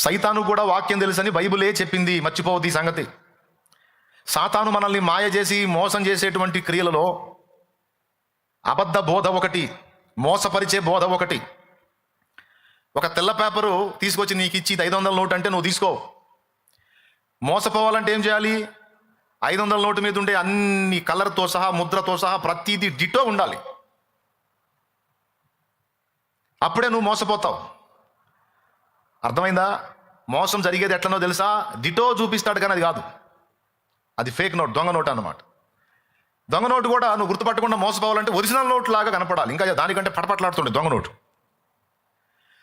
సైతాను కూడా వాక్యం తెలుసని బైబిలే చెప్పింది, మర్చిపోవద్దు ఈ సంగతి. సాతాను మనల్ని మాయ చేసి మోసం చేసేటువంటి క్రియలలో అబద్ధ బోధ ఒకటి, మోసపరిచే బోధ ఒకటి. ఒక తెల్ల పేపరు తీసుకొచ్చి నీకు ఇచ్చి 500 నోటు అంటే నువ్వు తీసుకో. మోసపోవాలంటే ఏం చేయాలి? 500 నోటు మీద ఉండే అన్ని కలర్తో సహా, ముద్రతో సహా ప్రతిదీ డిటో ఉండాలి. అప్పుడే నువ్వు మోసపోతావు. అర్థమైందా? మోసం జరిగేది ఎట్లనో తెలుసా? డిటో చూపిస్తాడు కానీ అది కాదు, అది ఫేక్ నోట్, దొంగ నోట్ అన్నమాట. దొంగ నోటు కూడా నువ్వు గుర్తుపట్టకుండా మోసపోవాలంటే ఒరిజినల్ నోట్ లాగా కనపడాలి, ఇంకా దానికంటే పటపట్లాడుతుండే దొంగ నోటు.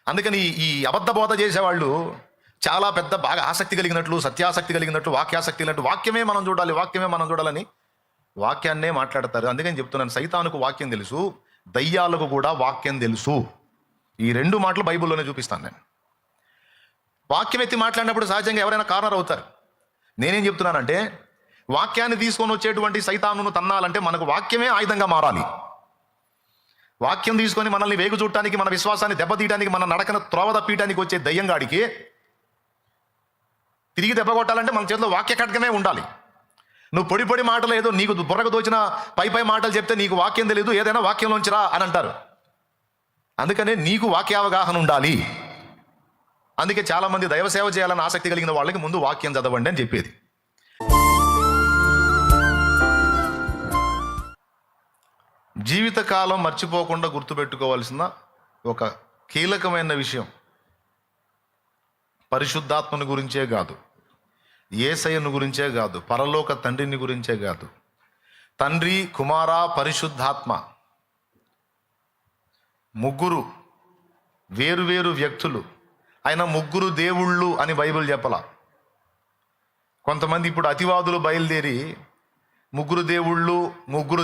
అందుకని ఈ అబద్ధ బోధ చేసేవాళ్ళు చాలా పెద్ద బాగా ఆసక్తి కలిగినట్లు, సత్యాసక్తి కలిగినట్లు, వాక్యాసక్తి కలిగినట్టు వాక్యమే మనం చూడాలి, వాక్యమే మనం చూడాలని వాక్యాన్నే మాట్లాడతారు. అందుకని చెప్తున్నాను, సైతానుకు వాక్యం తెలుసు, దయ్యాలకు కూడా వాక్యం తెలుసు. ఈ 2 మాటలు బైబిల్లోనే చూపిస్తాను నేను. వాక్యం ఎత్తి మాట్లాడినప్పుడు సహజంగా ఎవరైనా కార్నర్ అవుతారు. నేనేం చెప్తున్నానంటే, వాక్యాన్ని తీసుకొని వచ్చేటువంటి సైతానును తన్నాలంటే మనకు వాక్యమే ఆయుధంగా మారాలి. వాక్యం తీసుకొని మనల్ని వేగు చూడటానికి, మన విశ్వాసాన్ని దెబ్బతీయడానికి, మన నడకన త్రోవ తప్పీయడానికి వచ్చే దయ్యంగాడికి తిరిగి దెబ్బ కొట్టాలంటే మన చేతిలో వాక్య ఖడ్గమే ఉండాలి. నువ్వు పొడి పొడి మాటలు ఏదో నీకు బుర్రకు దోచిన పై మాటలు చెప్తే నీకు వాక్యం తెలియదు, ఏదైనా వాక్యంలోంచి రా అని అంటారు. అందుకనే నీకు వాక్యావగాహన ఉండాలి. అందుకే చాలామంది దైవ సేవ చేయాలని ఆసక్తి కలిగిన వాళ్ళకి ముందు వాక్యం చదవండి అని చెప్పేది. జీవితకాలం మర్చిపోకుండా గుర్తుపెట్టుకోవాల్సిన ఒక కీలకమైన విషయం, పరిశుద్ధాత్మని గురించే కాదు, యేసయ్యను గురించే కాదు, పరలోక తండ్రిని గురించే కాదు. తండ్రి, కుమార, పరిశుద్ధాత్మ ముగ్గురు వేరు వ్యక్తులు. ఆయన ముగ్గురు దేవుళ్ళు అని బైబిల్ చెప్పలా. కొంతమంది ఇప్పుడు అతివాదులు బయలుదేరి ముగ్గురు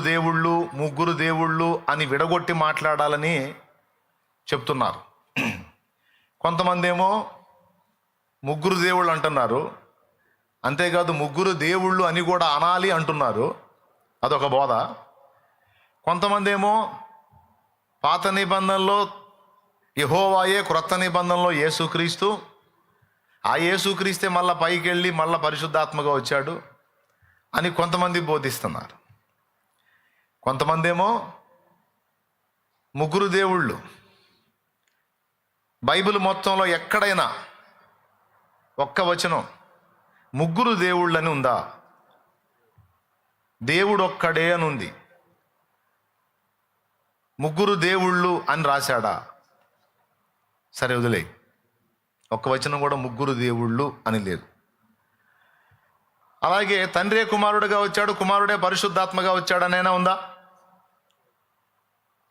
దేవుళ్ళు అని విడగొట్టి మాట్లాడాలని చెప్తున్నారు. కొంతమంది ఏమో ముగ్గురు దేవుళ్ళు అంటున్నారు, అంతేకాదు ముగ్గురు దేవుళ్ళు అని కూడా అనాలి అంటున్నారు, అదొక బోధ. కొంతమంది ఏమో పాత నిబంధనలో యెహోవాయే, క్రొత్త నిబంధనలో యేసుక్రీస్తు, ఆ యేసుక్రీస్తే మళ్ళీ పైకి వెళ్ళి మళ్ళీ పరిశుద్ధాత్మగా వచ్చాడు అని కొంతమంది బోధిస్తున్నారు. కొంతమంది ఏమో ముగ్గురు దేవుళ్ళు, బైబిల్ మొత్తంలో ఎక్కడైనా ఒక్క వచనం ముగ్గురు దేవుళ్ళని ఉందా? దేవుడు ఒక్కడే అని ఉంది. ముగ్గురు దేవుళ్ళు అని రాశాడా? సరే వదిలే, ఒక్క వచనం కూడా ముగ్గురు దేవుళ్ళు అని లేదు. అలాగే తండ్రే కుమారుడుగా వచ్చాడు, కుమారుడే పరిశుద్ధాత్మగా వచ్చాడనైనా ఉందా?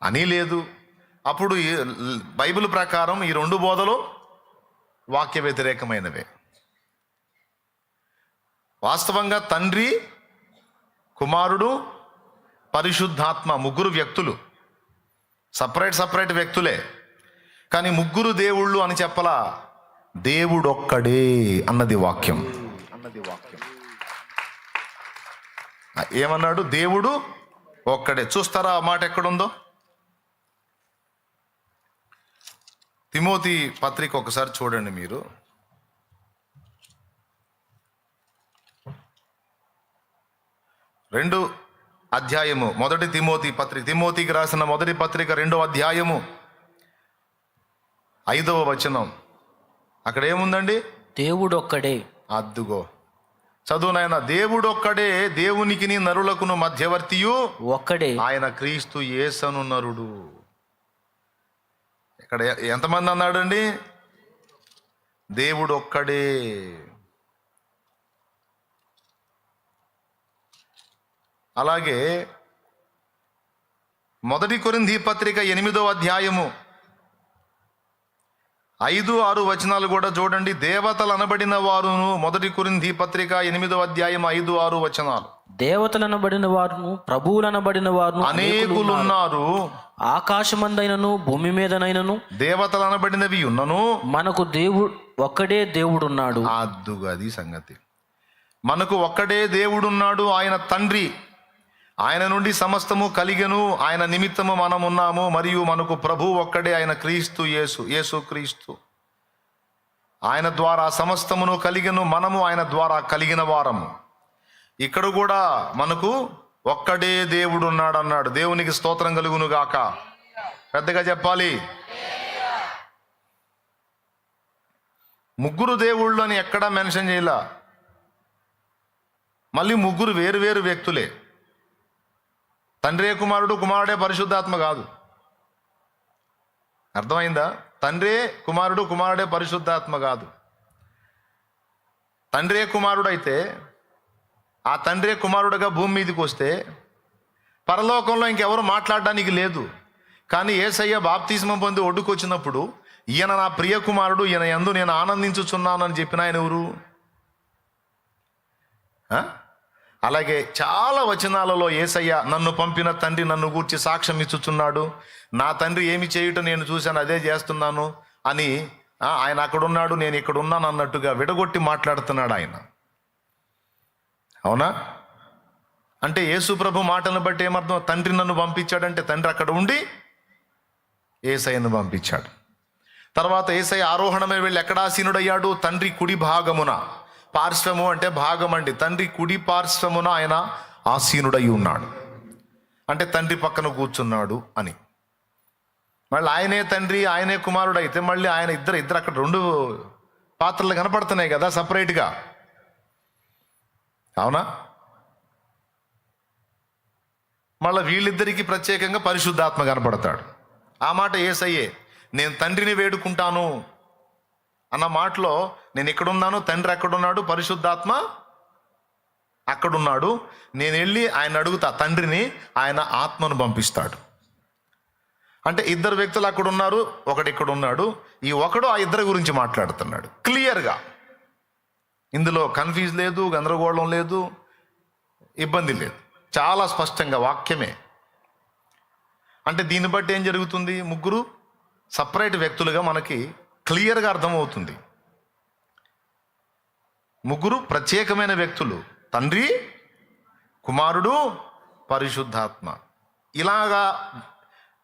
అని లేదు. అప్పుడు బైబిల్ ప్రకారం ఈ 2 బోధలు వాక్య వ్యతిరేకమైనవే. వాస్తవంగా తండ్రి, కుమారుడు, పరిశుద్ధాత్మ ముగ్గురు వ్యక్తులు, సపరేట్ వ్యక్తులే. కానీ ముగ్గురు దేవుళ్ళు అని చెప్పలా, దేవుడు ఒక్కడే అన్నది వాక్యం. ఏమన్నాడు? దేవుడు ఒక్కడే. చూస్తారా ఆ మాట ఎక్కడుందో? తిమోతి పత్రిక ఒకసారి చూడండి మీరు. రెండో అధ్యాయము, మొదటి తిమోతి పత్రిక, తిమోతికి రాసిన మొదటి పత్రిక 2వ అధ్యాయము 5వ వచనం. అక్కడ ఏముందండి? దేవుడు ఒక్కడే. అద్దుగో, చదువు నాయన. దేవుడు ఒక్కడే, దేవునికిని నరులకును మధ్యవర్తియు ఒక్కడే, ఆయన క్రీస్తు యేసను నరుడు. ఇక్కడ ఎంతమంది అన్నాడండి? దేవుడు ఒక్కడే. అలాగే మొదటి కొరింథీ పత్రిక 8వ అధ్యాయము 5-6 వచనాలు కూడా చూడండి. దేవతలు అనబడిన వారును, మొదటి కొరింథీ పత్రిక 8వ అధ్యాయం 5-6 వచనాలు. దేవతలు అనబడిన వారును, ప్రభువులు అనబడిన వారును అనేకులు ఉన్నారు. ఆకాశమందైనను భూమి మీదనైనను దేవతలు అనబడినవి ఉన్నను, మనకు దేవుడు ఒక్కడే దేవుడున్నాడు. అద్దుగది సంగతి. మనకు ఒక్కడే దేవుడున్నాడు, ఆయన తండ్రి. ఆయన నుండి సమస్తము కలిగెను, ఆయన నిమిత్తము మనం ఉన్నాము. మరియు మనకు ప్రభు ఒక్కడే, ఆయన క్రీస్తు యేసు, యేసు క్రీస్తు. ఆయన ద్వారా సమస్తమును కలిగెను, మనము ఆయన ద్వారా కలిగిన వారము. ఇక్కడ కూడా మనకు ఒక్కడే దేవుడు ఉన్నాడు అన్నాడు. దేవునికి స్తోత్రం కలుగును గాక. పెద్దగా చెప్పాలి. ముగ్గురు దేవుళ్ళు అని ఎక్కడా మెన్షన్ చేయలా. మళ్ళీ ముగ్గురు వేరు వేరు వ్యక్తులే. తండ్రే కుమారుడు, కుమారుడే పరిశుద్ధాత్మ కాదు. అర్థమైందా? తండ్రే కుమారుడు, కుమారుడే పరిశుద్ధాత్మ కాదు. తండ్రే కుమారుడు అయితే ఆ తండ్రే కుమారుడుగా భూమి మీదకి వస్తే పరలోకంలో ఇంకెవరు మాట్లాడడానికి లేదు. కానీ యేసయ్య బాప్తిస్మం పొంది ఒడ్డుకొచ్చినప్పుడు ఈయన నా ప్రియ కుమారుడు, ఈయన యందు నేను ఆనందించుచున్నానని చెప్పిన ఆయన ఎవరు? అలాగే చాలా వచనాలలో యేసయ్య నన్ను పంపిన తండ్రి నన్ను గూర్చి సాక్ష్యం ఇచ్చుచున్నాడు, నా తండ్రి ఏమి చేయుట నేను చూశాను అదే చేస్తున్నాను అని ఆయన అక్కడున్నాడు నేను ఇక్కడ ఉన్నాను అన్నట్టుగా విడగొట్టి మాట్లాడుతున్నాడు ఆయన. అవునా? అంటే యేసు ప్రభు మాటలను బట్టి ఏమర్థం? తండ్రి నన్ను పంపించాడంటే తండ్రి అక్కడ ఉండి యేసయ్యను పంపించాడు. తర్వాత యేసయ్య ఆరోహణమే వెళ్ళి ఎక్కడ ఆసీనుడయ్యాడు? తండ్రి కుడి భాగమున. పార్శ్వము అంటే భాగం అండి. తండ్రి కుడి పార్శ్వమున ఆయన ఆసీనుడై ఉన్నాడు అంటే తండ్రి పక్కన కూర్చున్నాడు అని. మళ్ళీ ఆయనే తండ్రి ఆయనే కుమారుడు అయితే మళ్ళీ ఆయన ఇద్దరు అక్కడ రెండు పాత్రలు కనపడుతున్నాయి కదా సపరేట్గా. అవునా? మళ్ళీ వీళ్ళిద్దరికీ ప్రత్యేకంగా పరిశుద్ధాత్మ కనపడతాడు. ఆ మాట యేసయ్యే. నేను తండ్రిని వేడుకుంటాను అన్న మాటలో నేను ఎక్కడున్నాను, తండ్రి ఎక్కడున్నాడు, పరిశుద్ధాత్మ అక్కడున్నాడు. నేను వెళ్ళి ఆయన అడుగుతా తండ్రిని, ఆయన ఆత్మను పంపిస్తాడు. అంటే ఇద్దరు వ్యక్తులు అక్కడ ఉన్నారు, ఒకడు ఇక్కడ ఉన్నాడు. ఈ ఒకడు ఆ ఇద్దరి గురించి మాట్లాడుతున్నాడు క్లియర్గా. ఇందులో కన్ఫ్యూజ్ లేదు, గందరగోళం లేదు, ఇబ్బంది లేదు. చాలా స్పష్టంగా వాక్యమే. అంటే దీన్ని బట్టి ఏం జరుగుతుంది? ముగ్గురు సపరేట్ వ్యక్తులుగా మనకి క్లియర్గా అర్థమవుతుంది. ముగ్గురు ప్రత్యేకమైన వ్యక్తులు, తండ్రి, కుమారుడు, పరిశుద్ధాత్మ. ఇలాగా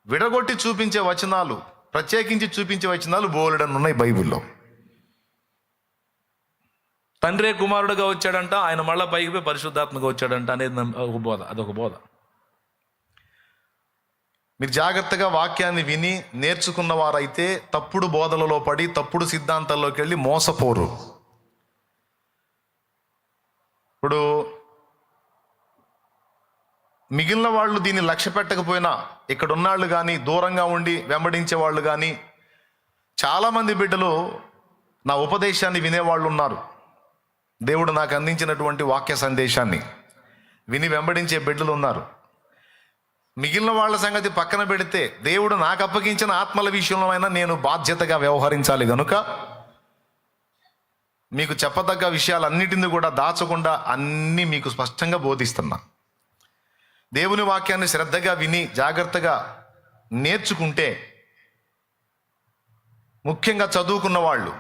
విడగొట్టి చూపించే వచనాలు, ప్రత్యేకించి చూపించే వచనాలు బోలెడన్ని ఉన్నాయి బైబిల్లో. తండ్రే కుమారుడుగా వచ్చాడంట, ఆయన మళ్ళా పైకి పోయి పరిశుద్ధాత్మగా వచ్చాడంట అనేది ఒక బోధ, అదొక బోధ. మీరు జాగ్రత్తగా వాక్యాన్ని విని నేర్చుకున్న వారైతే తప్పుడు బోధలలో పడి తప్పుడు సిద్ధాంతాల్లోకి వెళ్ళి మోసపోరు. ఇప్పుడు మిగిలిన వాళ్ళు దీన్ని లక్ష్య పెట్టకపోయినా ఇక్కడ ఉన్నాళ్ళు కానీ దూరంగా ఉండి వెంబడించే వాళ్ళు కానీ చాలామంది బిడ్డలు నా ఉపదేశాన్ని వినేవాళ్ళు ఉన్నారు. దేవుడు నాకు అందించినటువంటి వాక్య సందేశాన్ని విని వెంబడించే బిడ్డలు ఉన్నారు. మిగిలిన వాళ్ళ సంగతి పక్కన పెడితే దేవుడు నాకు అప్పగించిన ఆత్మల విషయంలో అయినా నేను బాధ్యతగా వ్యవహరించాలి కనుక మీకు చెప్పదగ్గ విషయాలన్నిటిని కూడా దాచకుండా అన్నీ మీకు స్పష్టంగా బోధిస్తున్నా. దేవుని వాక్యాన్ని శ్రద్ధగా విని జాగ్రత్తగా నేర్చుకుంటే, ముఖ్యంగా చదువుకున్న వాళ్ళు,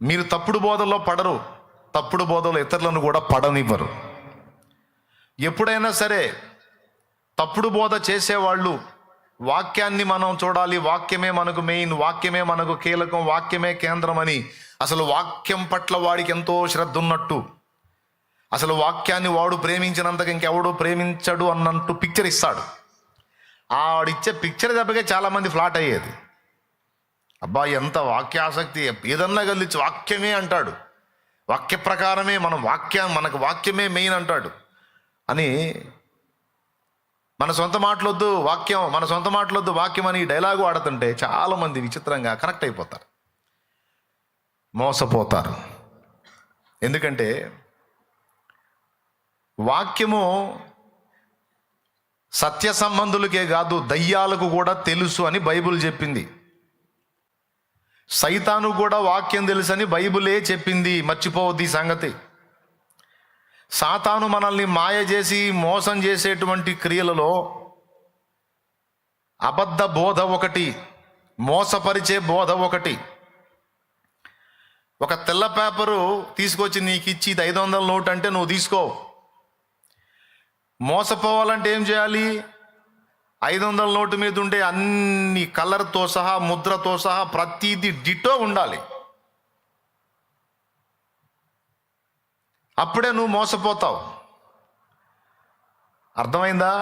మీరు తప్పుడు బోధల్లో పడరు, తప్పుడు బోధలు ఇతరులను కూడా పడనివ్వరు. ఎప్పుడైనా సరే తప్పుడు బోధ చేసేవాళ్ళు వాక్యాన్ని మనం చూడాలి, వాక్యమే మనకు మెయిన్, వాక్యమే మనకు కీలకం, వాక్యమే కేంద్రం అని, అసలు వాక్యం పట్ల వాడికి ఎంతో శ్రద్ధ ఉన్నట్టు, అసలు వాక్యాన్ని వాడు ప్రేమించినంతగా ఇంకెవడు ప్రేమించడు అన్నట్టు పిక్చర్ ఇస్తాడు. ఆడిచ్చే పిక్చర్ దెబ్బకే చాలామంది ఫ్లాట్ అయ్యేది. అబ్బా ఎంత వాక్యాసక్తి, ఏదన్నా కలిసి వాక్యమే అంటాడు, వాక్య ప్రకారమే మనకు వాక్యమే మెయిన్ అంటాడు అని, మన సొంత మాటలొద్దు వాక్యం అని డైలాగు ఆడుతుంటే చాలామంది విచిత్రంగా కనెక్ట్ అయిపోతారు, మోసపోతారు. ఎందుకంటే వాక్యము సత్య సంబంధులకే కాదు దయ్యాలకు కూడా తెలుసు అని బైబిల్ చెప్పింది. సైతాను కూడా వాక్యం తెలుసని బైబిలే చెప్పింది. మర్చిపోవద్దు ఈ సంగతి. సాతాను మనల్ని మాయ చేసి మోసం చేసేటువంటి క్రియలలో అబద్ధ బోధ ఒకటి, మోసపరిచే బోధ ఒకటి. ఒక తెల్ల పేపరు తీసుకొచ్చి నీకు ఇచ్చి ఇది 500 నోట్ అంటే నువ్వు తీసుకో. మోసపోవాలంటే ఏం చేయాలి? 500 నోటు మీద ఉండే అన్ని కలర్తో సహా ముద్రతో సహా ప్రతిదీ డిటో ఉండాలి. అప్పుడే నువ్వు మోసపోతావు. అర్థమైందా?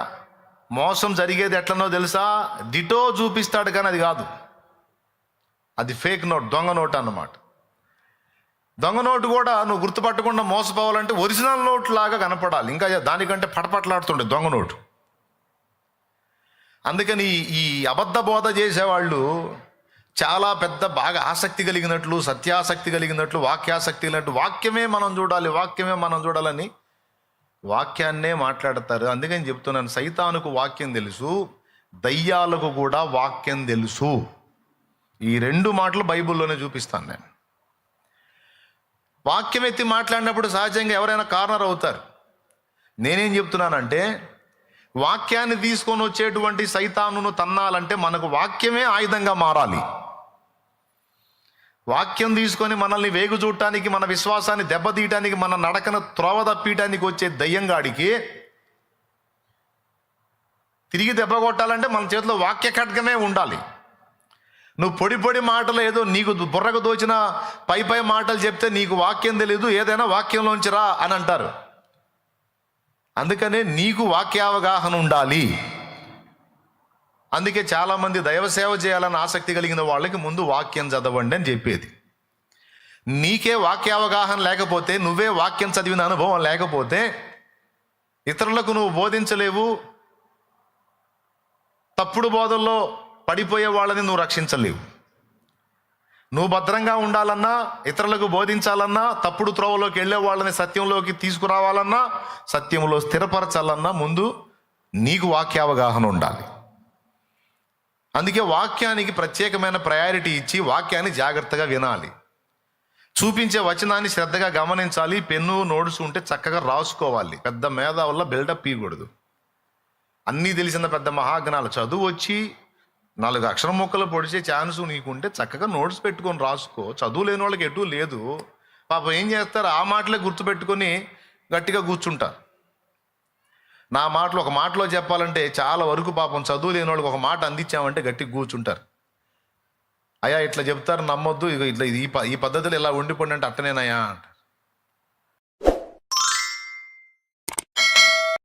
మోసం జరిగేది ఎట్లనో తెలుసా? డిటో చూపిస్తాడు కానీ అది కాదు. అది ఫేక్ నోట్, దొంగ నోట్ అన్నమాట. దొంగ నోటు కూడా నువ్వు గుర్తుపట్టకుండా మోసపోవాలంటే ఒరిజినల్ నోట్ లాగా కనపడాలి, ఇంకా దానికంటే పటపట్లాడుతుండే దొంగ నోటు. అందుకని ఈ అబద్ధ బోధ చేసేవాళ్ళు చాలా పెద్ద బాగా ఆసక్తి కలిగినట్లు, సత్యాసక్తి కలిగినట్లు, వాక్యాసక్తి కలిగినట్లు, వాక్యమే మనం చూడాలి, వాక్యమే మనం చూడాలని వాక్యాన్నే మాట్లాడతారు. అందుకని చెప్తున్నాను, సైతానుకు వాక్యం తెలుసు, దయ్యాలకు కూడా వాక్యం తెలుసు. ఈ రెండు మాటలు బైబిల్లోనే చూపిస్తాను నేను. వాక్యం ఎత్తి మాట్లాడినప్పుడు సహజంగా ఎవరైనా కార్నర్ అవుతారు. నేనేం చెప్తున్నానంటే, వాక్యాన్ని తీసుకొని వచ్చేటువంటి సైతానును తన్నాలంటే మనకు వాక్యమే ఆయుధంగా మారాలి. వాక్యం తీసుకొని మనల్ని వేగు చూడటానికి, మన విశ్వాసాన్ని దెబ్బతీయటానికి, మన నడకను త్రోవ తప్పీయటానికి వచ్చే దయ్యంగాడికి తిరిగి దెబ్బ కొట్టాలంటే మన చేతిలో వాక్య ఖడ్గమే ఉండాలి. నువ్వు పొడి పొడి మాటలు ఏదో నీకు బుర్రకు దోచిన పై పై మాటలు చెప్తే నీకు వాక్యం తెలీదు, ఏదైనా వాక్యంలోంచి రా అని అంటారు. అందుకనే నీకు వాక్యావగాహన ఉండాలి. అందుకే చాలామంది దైవ సేవ చేయాలని ఆసక్తి కలిగిన వాళ్ళకి ముందు వాక్యం చదవండి అని చెప్పేది. నీకే వాక్యావగాహన లేకపోతే, నువ్వే వాక్యం చదివిన అనుభవం లేకపోతే ఇతరులకు నువ్వు బోధించలేవు. తప్పుడు బోధల్లో పడిపోయే వాళ్ళని నువ్వు రక్షించలేవు. నువ్వు భద్రంగా ఉండాలన్నా, ఇతరులకు బోధించాలన్నా, తప్పుడు త్రోవలోకి వెళ్ళే వాళ్ళని సత్యంలోకి తీసుకురావాలన్నా, సత్యంలో స్థిరపరచాలన్నా ముందు నీకు వాక్యావగాహన ఉండాలి. అందుకే వాక్యానికి ప్రత్యేకమైన ప్రయారిటీ ఇచ్చి వాక్యాన్ని జాగ్రత్తగా వినాలి. చూపించే వచనాన్ని శ్రద్ధగా గమనించాలి. పెన్ను నోట్స్ ఉంటే చక్కగా రాసుకోవాలి. పెద్ద మేధావుల్లో బిల్డప్ ఇవ్వకూడదు. అన్నీ తెలిసిన పెద్ద మహాజ్ఞానాలు చదువు వచ్చి 4 అక్షరం ముక్కలు పొడిచే ఛాన్సు నీకుంటే చక్కగా నోట్స్ పెట్టుకొని రాసుకో. చదువు లేని వాళ్ళకి ఎటు లేదు. పాపం ఏం చేస్తారు, ఆ మాటలే గుర్తుపెట్టుకొని గట్టిగా కూర్చుంటారు. ఒక మాటలో చెప్పాలంటే చాలా వరకు పాపం చదువు లేని వాళ్ళకి ఒక మాట అందించామంటే గట్టిగా కూర్చుంటారు. అయ్యా ఇట్లా చెప్తారు నమ్మొద్దు, ఇట్లా ఈ పద్ధతిలో ఇలా ఉండిపోండి అంటే అట్టనేనయ్యా అంట.